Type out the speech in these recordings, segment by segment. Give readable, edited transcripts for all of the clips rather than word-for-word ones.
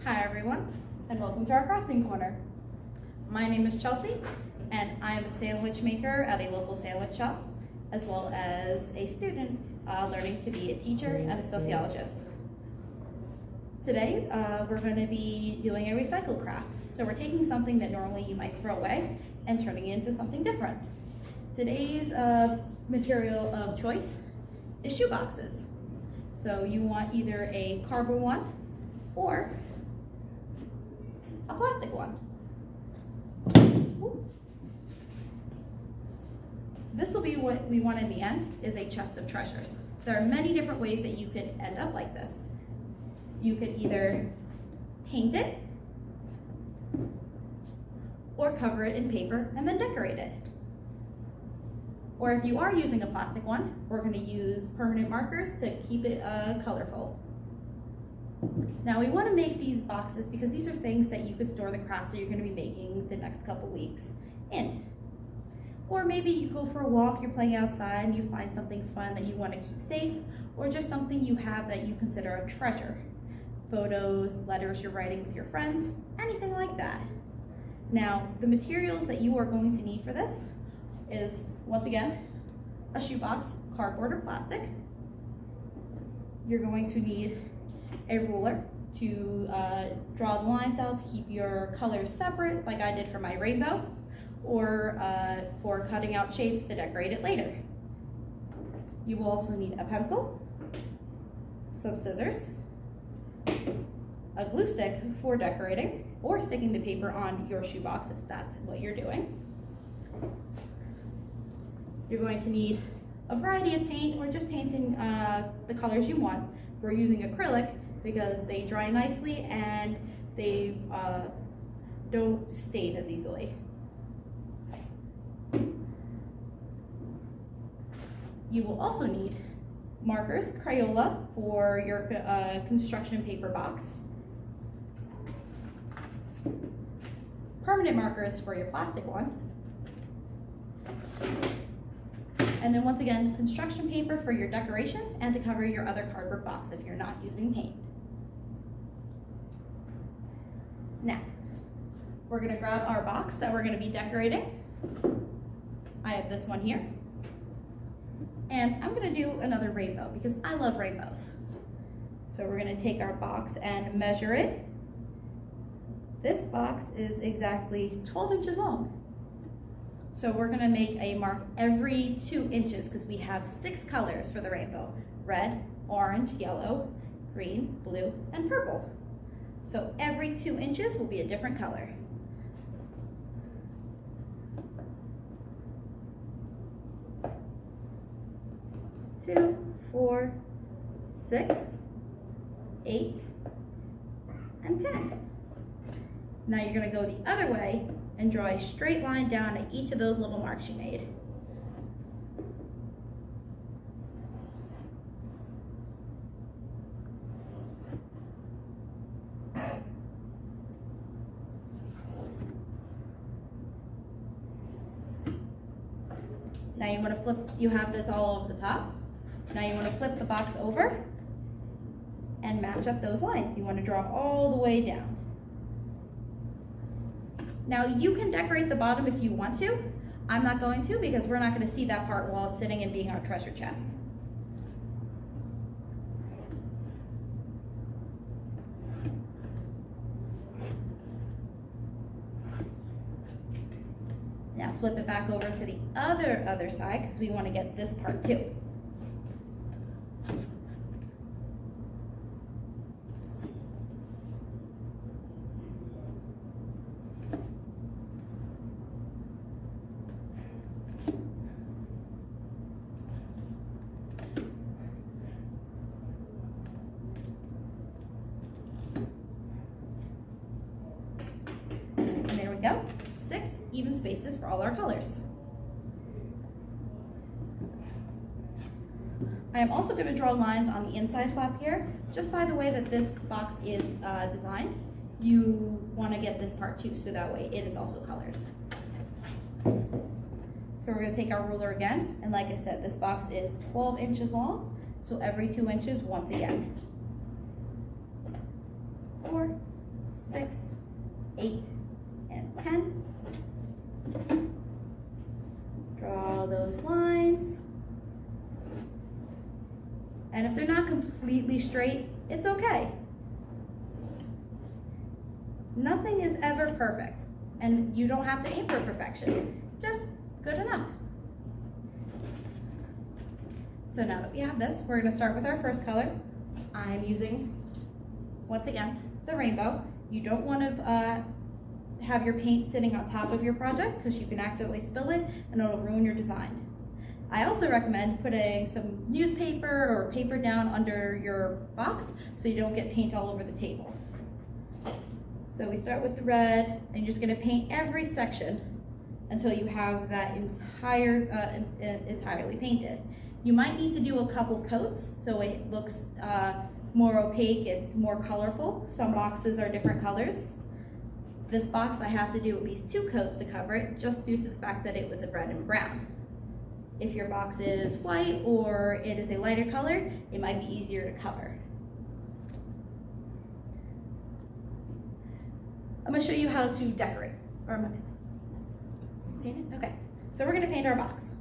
Hi everyone, and welcome to our crafting corner. My name is Chelsea, and I am a sandwich maker at a local sandwich shop, as well as a student learning to be a teacher and a sociologist. Today, we're going to be doing a recycle craft. So we're taking something that normally you might throw away and turning it into something different. Today's material of choice is shoe boxes. So you want either a cardboard one or a plastic one. Ooh. This will be what we want in the end, is a chest of treasures. There are many different ways that you could end up like this. You could either paint it or cover it in paper and then decorate it. Or if you are using a plastic one, we're going to use permanent markers to keep it colorful. Now we want to make these boxes because these are things that you could store the crafts that you're going to be making the next couple weeks in. Or maybe you go for a walk, you're playing outside and you find something fun that you want to keep safe, or just something you have that you consider a treasure. Photos, letters you're writing with your friends, anything like that. Now the materials that you are going to need for this is, once again, a shoebox, cardboard or plastic. You're going to need a ruler to draw the lines out to keep your colors separate, like I did for my rainbow, or for cutting out shapes to decorate it later. You will also need a pencil, some scissors, a glue stick for decorating or sticking the paper on your shoebox if that's what you're doing. You're going to need a variety of paint or just painting the colors you want. We're using acrylic because they dry nicely and they don't stain as easily. You will also need markers, Crayola for your construction paper box, permanent markers for your plastic one, and then once again, construction paper for your decorations and to cover your other cardboard box if you're not using paint. Now, we're gonna grab our box that we're gonna be decorating. I have this one here. And I'm gonna do another rainbow because I love rainbows. So we're gonna take our box and measure it. This box is exactly 12 inches long. So we're gonna make a mark every 2 inches because we have 6 colors for the rainbow: red, orange, yellow, green, blue, and purple. So every 2 inches will be a different color. Two, 4, 6, 8, and 10. Now you're going to go the other way and draw a straight line down at each of those little marks you made. Now you want to flip, you have this all over the top. Now you want to flip the box over and match up those lines. You want to draw all the way down. Now you can decorate the bottom if you want to. I'm not going to because we're not going to see that part while it's sitting and being our treasure chest. Now flip it back over to the other side because we want to get this part too. And there we go. 6 even spaces for all our colors. I am also going to draw lines on the inside flap here. Just by the way that this box is designed, you want to get this part too, so that way it is also colored. So we're going to take our ruler again, and like I said, this box is 12 inches long, so every 2 inches once again. 4, 6, 8, and 10. Draw those lines. And if they're not completely straight, it's okay. Nothing is ever perfect, and you don't have to aim for perfection, just good enough. So now that we have this, we're gonna start with our first color. I'm using, once again, the rainbow. You don't wanna have your paint sitting on top of your project because you can accidentally spill it and it'll ruin your design. I also recommend putting some newspaper or paper down under your box so you don't get paint all over the table. So we start with the red, and you're just gonna paint every section until you have that entirely painted. You might need to do a couple coats so it looks more opaque, it's more colorful. Some boxes are different colors. This box I have to do at least 2 coats to cover it, just due to the fact that it was a red and brown. If your box is white or it is a lighter color, it might be easier to cover. I'm gonna show you how to decorate. Or am I paint it? Okay, so we're gonna paint our box.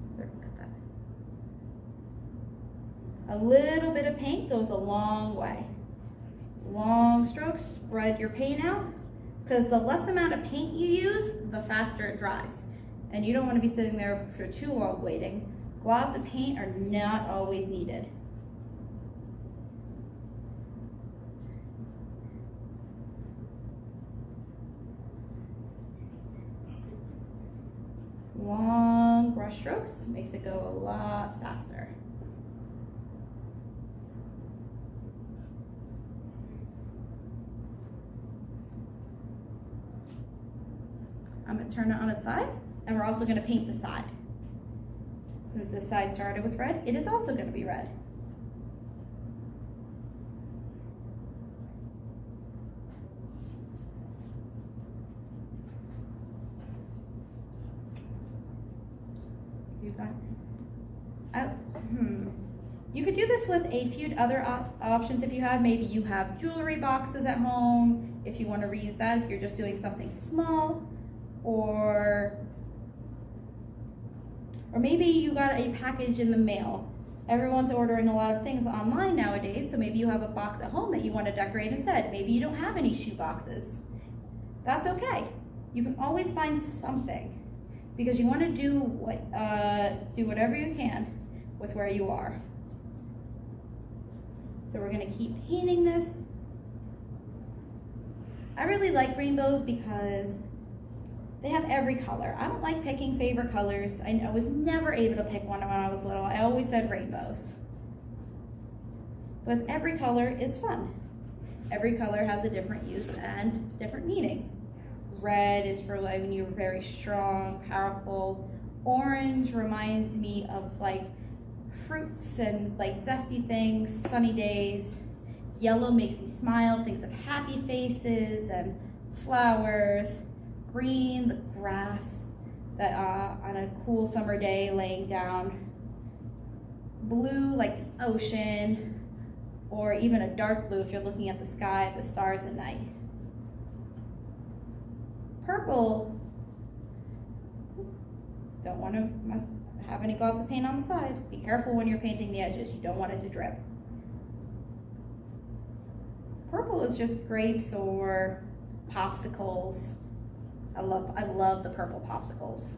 A little bit of paint goes a long way. Long strokes, spread your paint out, because the less amount of paint you use, the faster it dries. And you don't want to be sitting there for too long waiting. Globs of paint are not always needed. Long brush strokes makes it go a lot faster. I'm gonna turn it on its side, and we're also gonna paint the side. Since this side started with red, it is also gonna be red. You could do this with a few other options if you have. Maybe you have jewelry boxes at home, if you want to reuse that, if you're just doing something small, or maybe you got a package in the mail. Everyone's ordering a lot of things online nowadays, so maybe you have a box at home that you want to decorate instead. Maybe you don't have any shoe boxes. That's okay. You can always find something, because you want to do whatever you can with where you are. So we're going to keep painting this. I really like rainbows because they have every color. I don't like picking favorite colors. I was never able to pick one when I was little. I always said rainbows. Because every color is fun. Every color has a different use and different meaning. Red is for like when you're very strong, powerful. Orange reminds me of like fruits and like zesty things, sunny days. Yellow makes me smile, thinks of happy faces and flowers. Green, the grass that on a cool summer day laying down. Blue, like the ocean, or even a dark blue if you're looking at the sky, the stars at night. Purple, don't want to have any globs of paint on the side. Be careful when you're painting the edges. You don't want it to drip. Purple is just grapes or popsicles. I love the purple popsicles.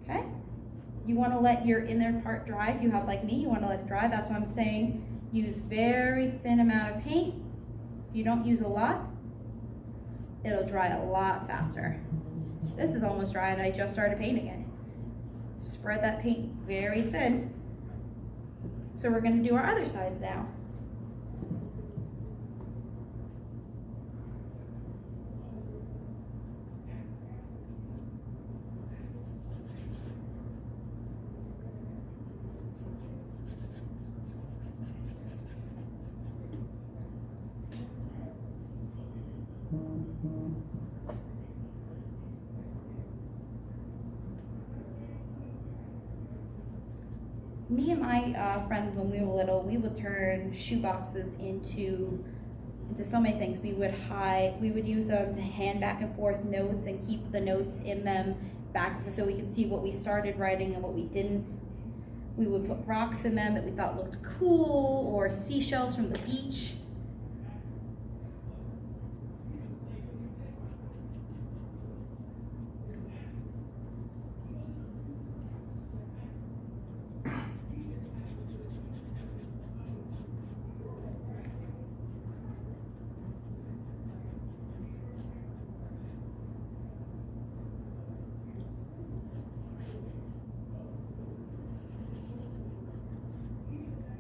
Okay, you want to let your inner part dry. If you have like me, you want to let it dry. That's why I'm saying use very thin amount of paint. If you don't use a lot, it'll dry a lot faster. This is almost dry and I just started painting it. Spread that paint very thin. So we're going to do our other sides now. Me and my friends, when we were little, we would turn shoe boxes into so many things. We would use them to hand back and forth notes and keep the notes in them back and forth so we could see what we started writing and what we didn't. We would put rocks in them that we thought looked cool, or seashells from the beach.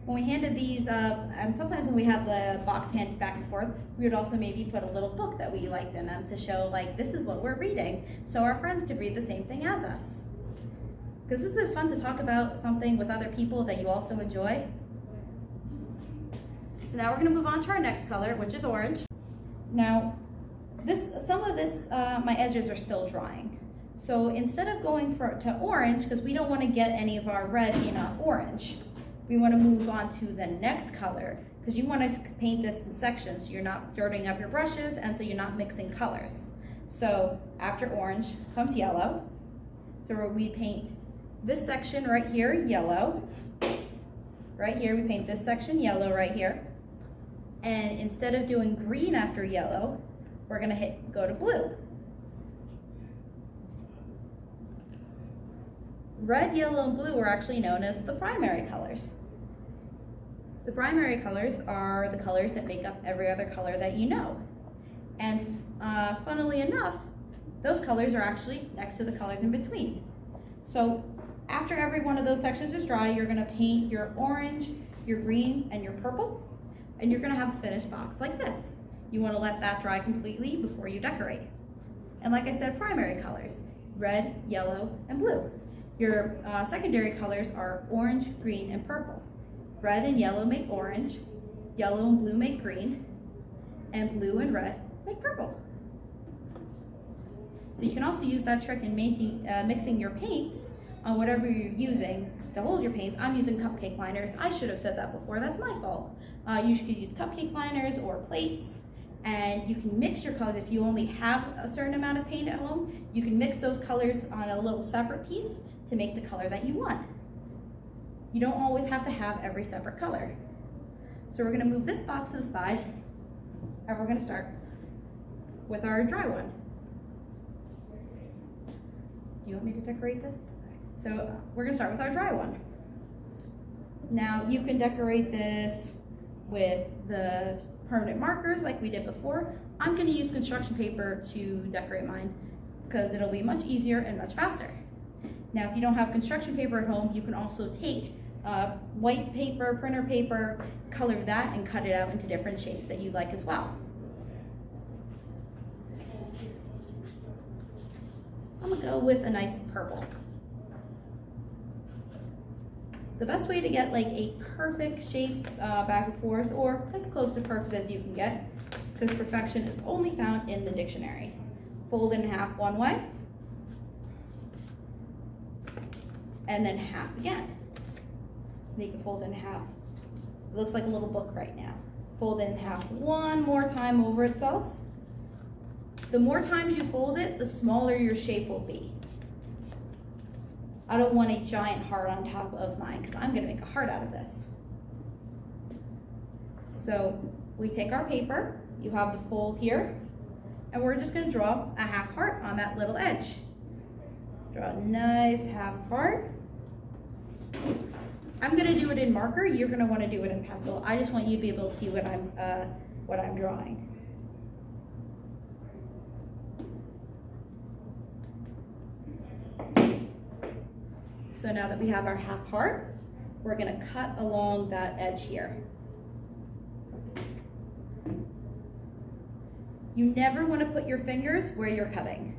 When we handed these up, and sometimes when we had the box handed back and forth, we would also maybe put a little book that we liked in them to show, like, this is what we're reading, so our friends could read the same thing as us. Because this is fun to talk about something with other people that you also enjoy. So now we're going to move on to our next color, which is orange. Now, some of this, my edges are still drying. So instead of going to orange, because we don't want to get any of our red in our orange, we want to move on to the next color, because you want to paint this in sections so you're not dirtying up your brushes and so you're not mixing colors. So after orange comes yellow. So we paint this section right here yellow. Right here we paint this section yellow right here. And instead of doing green after yellow, we're going to go to blue. Red, yellow, and blue are actually known as the primary colors. The primary colors are the colors that make up every other color that you know. And funnily enough, those colors are actually next to the colors in between. So after every one of those sections is dry, you're going to paint your orange, your green, and your purple, and you're going to have a finished box like this. You want to let that dry completely before you decorate. And like I said, primary colors, red, yellow, and blue. Your secondary colors are orange, green, and purple. Red and yellow make orange, yellow and blue make green, and blue and red make purple. So you can also use that trick in mixing your paints on whatever you're using to hold your paints. I'm using cupcake liners. I should have said that before, that's my fault. You could use cupcake liners or plates, and you can mix your colors. If you only have a certain amount of paint at home, you can mix those colors on a little separate piece to make the color that you want. You don't always have to have every separate color. So we're going to move this box to the side, and we're going to start with our dry one. Do you want me to decorate this? So we're going to start with our dry one. Now you can decorate this with the permanent markers like we did before. I'm going to use construction paper to decorate mine because it'll be much easier and much faster. Now, if you don't have construction paper at home, you can also take white paper, printer paper, color that, and cut it out into different shapes that you like as well. I'm gonna go with a nice purple. The best way to get like a perfect shape back and forth, or as close to perfect as you can get, because perfection is only found in the dictionary. Fold in half one way, and then half again. Make it fold in half. It looks like a little book right now. Fold in half one more time over itself. The more times you fold it, the smaller your shape will be. I don't want a giant heart on top of mine because I'm gonna make a heart out of this. So we take our paper, you have the fold here, and we're just gonna draw a half heart on that little edge. Draw a nice half heart. I'm gonna do it in marker, you're gonna wanna do it in pencil. I just want you to be able to see what I'm drawing. So now that we have our half heart, we're gonna cut along that edge here. You never wanna put your fingers where you're cutting.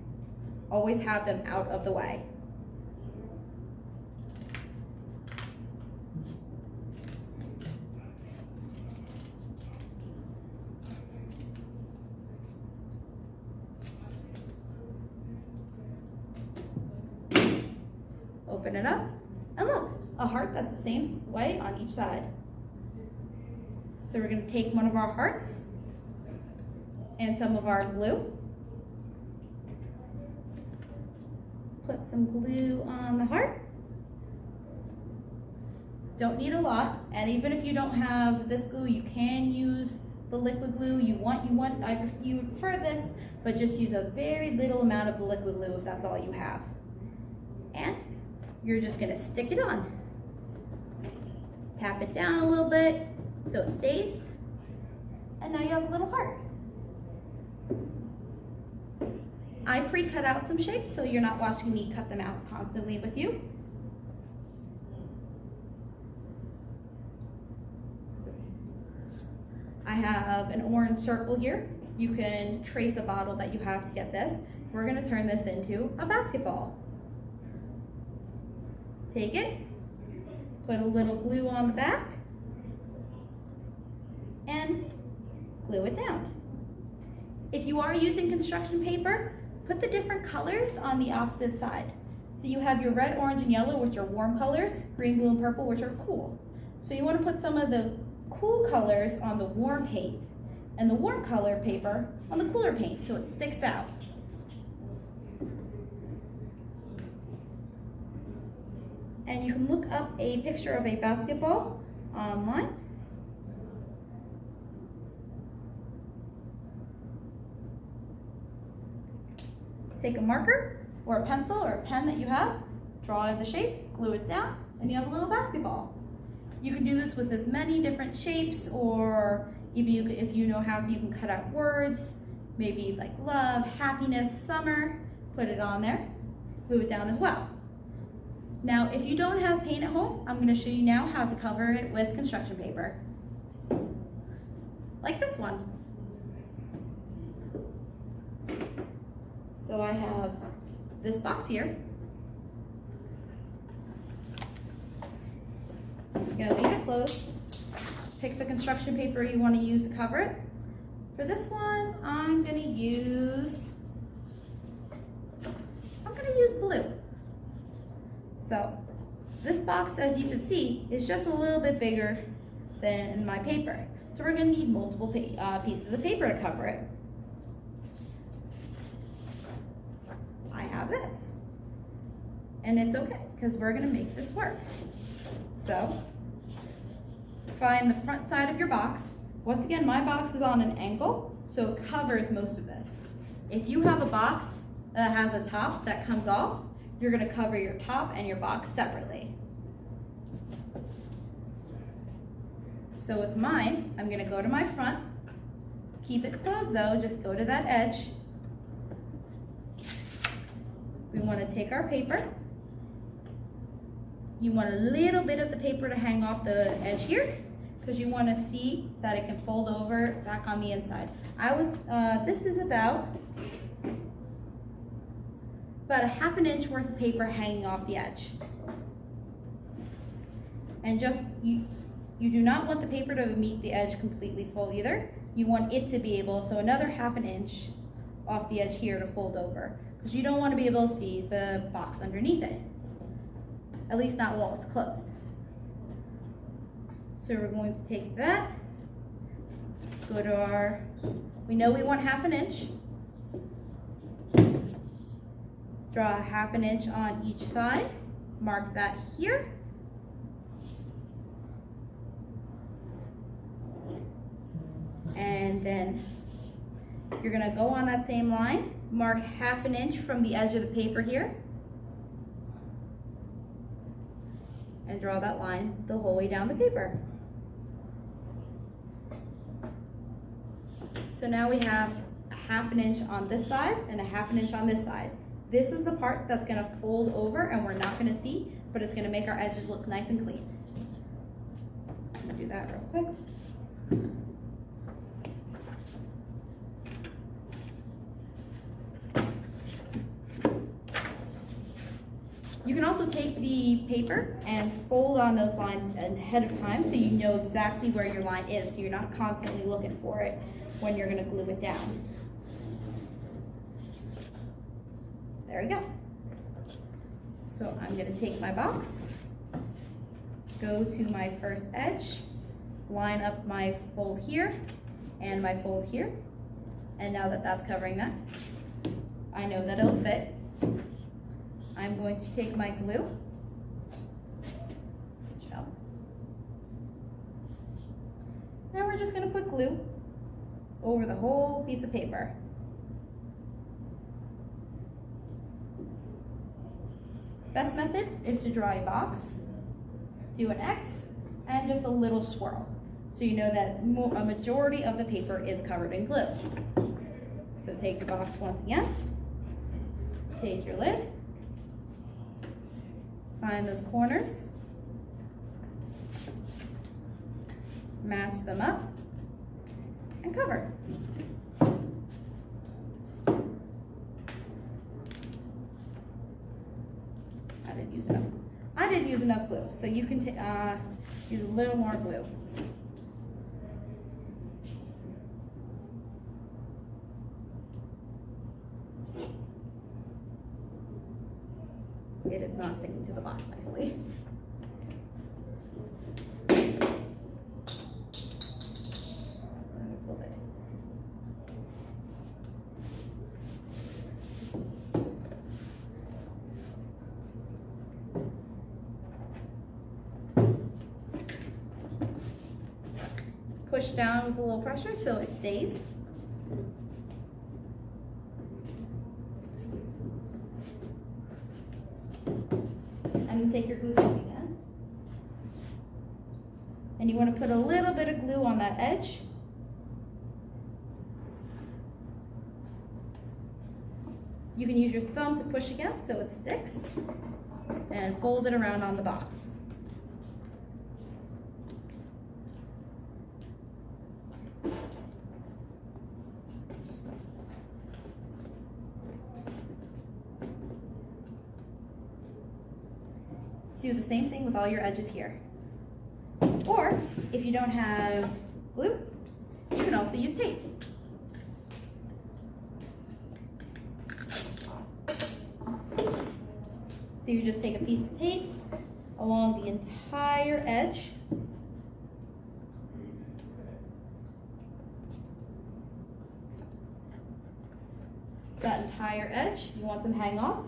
Always have them out of the way. Open it up, And look, a heart that's the same way on each side. So we're going to take one of our hearts and some of our glue. Put some glue on the heart. Don't need a lot, and even if you don't have this glue, you can use the liquid glue you prefer this, but just use a very little amount of the liquid glue if that's all you have. And you're just gonna stick it on. Tap it down a little bit so it stays, and now you have a little heart. I pre-cut out some shapes so you're not watching me cut them out constantly with you. I have an orange circle here. You can trace a bottle that you have to get this. We're gonna turn this into a basketball. Take it, put a little glue on the back, and glue it down. If you are using construction paper, put the different colors on the opposite side. So you have your red, orange, and yellow, which are warm colors, green, blue, and purple, which are cool. So you wanna put some of the cool colors on the warm paint and the warm color paper on the cooler paint so it sticks out. And you can look up a picture of a basketball online. Take a marker or a pencil or a pen that you have, draw the shape, glue it down, and you have a little basketball. You can do this with as many different shapes, or even if you know how to, you can cut out words, maybe like love, happiness, summer, put it on there, glue it down as well. Now, if you don't have paint at home, I'm going to show you now how to cover it with construction paper. Like this one. So I have this box here. You're gonna leave it closed. Pick the construction paper you want to use to cover it. For this one, I'm gonna use blue. So this box, as you can see, is just a little bit bigger than my paper. So we're gonna need multiple pieces of paper to cover it. I have this, and it's okay because we're gonna make this work. So find the front side of your box. Once again, my box is on an angle, so it covers most of this. If you have a box that has a top that comes off, you're gonna cover your top and your box separately. So with mine, I'm gonna go to my front, keep it closed though, just go to that edge. We wanna take our paper. You want a little bit of the paper to hang off the edge here, because you want to see that it can fold over back on the inside. This is about a ½ an inch worth of paper hanging off the edge. And you do not want the paper to meet the edge completely full either. You want it to be able, so another ½ an inch off the edge here to fold over, because you don't want to be able to see the box underneath it. At least not while it's closed. So we're going to take that, go to we know we want ½ an inch. Draw a ½ an inch on each side, mark that here. And then you're gonna go on that same line, mark ½ an inch from the edge of the paper here, and draw that line the whole way down the paper. So now we have a ½ an inch on this side and a ½ an inch on this side. This is the part that's gonna fold over and we're not gonna see, but it's gonna make our edges look nice and clean. I'm gonna do that real quick. You can also take the paper and fold on those lines ahead of time so you know exactly where your line is, so you're not constantly looking for it when you're gonna glue it down. There we go. So I'm gonna take my box, go to my first edge, line up my fold here and my fold here. And now that that's covering that, I know that it'll fit. I'm going to take my glue, now we're just going to put glue over the whole piece of paper. Best method is to draw a box, do an X, and just a little swirl, so you know that a majority of the paper is covered in glue. So take your box once again, take your lid, find those corners, match them up, and cover. I didn't use enough glue, so you can use a little more glue. It is not sticking to the box nicely. Push down with a little pressure so it stays. And then take your glue stick again. And you want to put a little bit of glue on that edge. You can use your thumb to push against so it sticks, and fold it around on the box. Do the same thing with all your edges here. Or if you don't have glue, you can also use tape. So you just take a piece of tape along the entire edge. That entire edge, you want some hang off,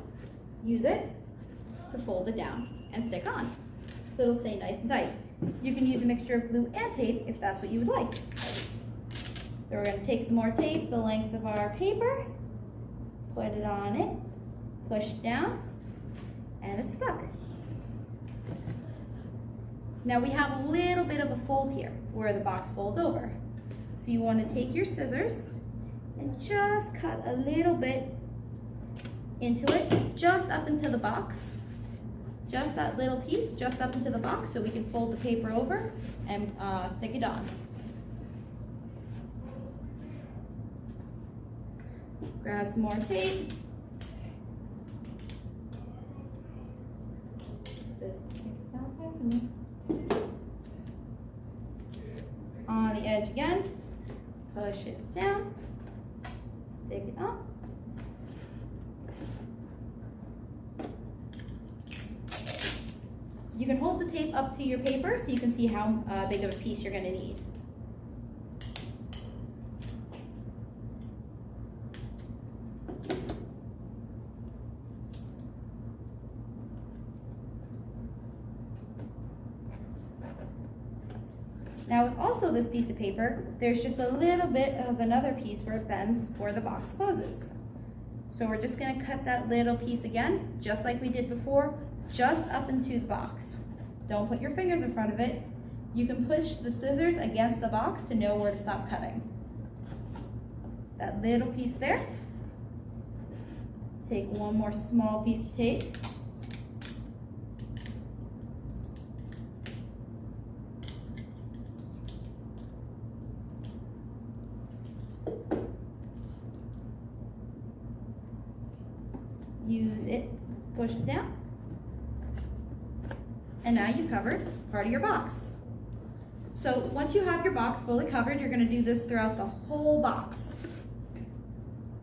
use it to fold it down and stick on, so it'll stay nice and tight. You can use a mixture of glue and tape if that's what you would like. So we're going to take some more tape the length of our paper, put it on it, push down, and it's stuck. Now we have a little bit of a fold here where the box folds over. So you want to take your scissors and just cut a little bit into it, just up into the box. Just that little piece, just up into the box, so we can fold the paper over and stick it on. Grab some more tape. On the edge again, push it down, stick it up. You can hold the tape up to your paper so you can see how big of a piece you're going to need. Now with also this piece of paper, there's just a little bit of another piece where it bends where the box closes. So we're just going to cut that little piece again, just like we did before, just up into the box. Don't put your fingers in front of it. You can push the scissors against the box to know where to stop cutting. That little piece there. Take one more small piece of tape. Use it to push it down. And now you've covered part of your box. So once you have your box fully covered, you're going to do this throughout the whole box.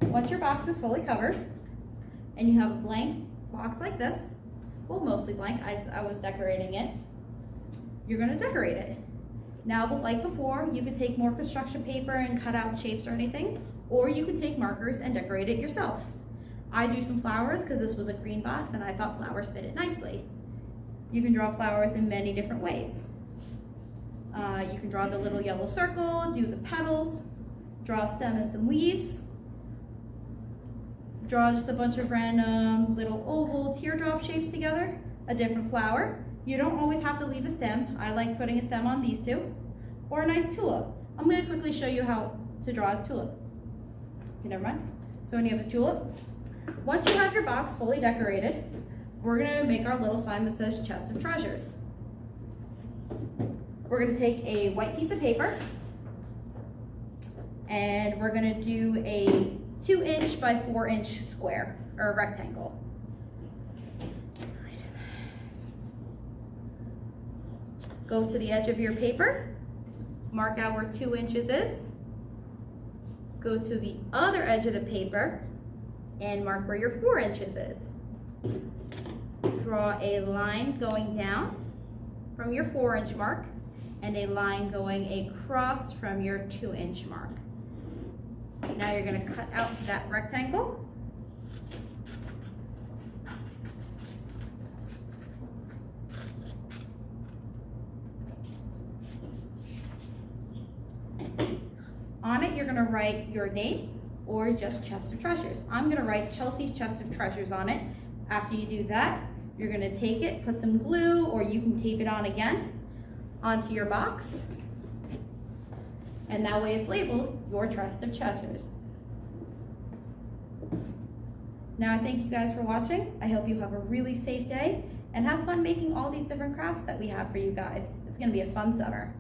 Once your box is fully covered and you have a blank box like this, well, mostly blank, I was decorating it, you're gonna decorate it. Now, like before, you could take more construction paper and cut out shapes or anything, or you could take markers and decorate it yourself. I do some flowers because this was a green box and I thought flowers fit it nicely. You can draw flowers in many different ways. You can draw the little yellow circle, do the petals, draw a stem and some leaves, draw just a bunch of random little oval teardrop shapes together, a different flower. You don't always have to leave a stem. I like putting a stem on these two, or a nice tulip. I'm going to quickly show you how to draw a tulip. Okay, never mind. So when you have the tulip, once you have your box fully decorated, we're going to make our little sign that says chest of treasures. We're going to take a white piece of paper and we're going to do a 2" by 4" square or rectangle. Go to the edge of your paper, mark out where 2 inches is, go to the other edge of the paper and mark where your 4 inches is. Draw a line going down from your 4" mark and a line going across from your 2" mark. Now you're going to cut out that rectangle. On it, you're going to write your name or just Chest of Treasures. I'm going to write Chelsea's Chest of Treasures on it. After you do that, you're going to take it, put some glue, or you can tape it on again onto your box. And that way it's labeled your Chest of Treasures. Now I thank you guys for watching. I hope you have a really safe day and have fun making all these different crafts that we have for you guys. It's going to be a fun summer.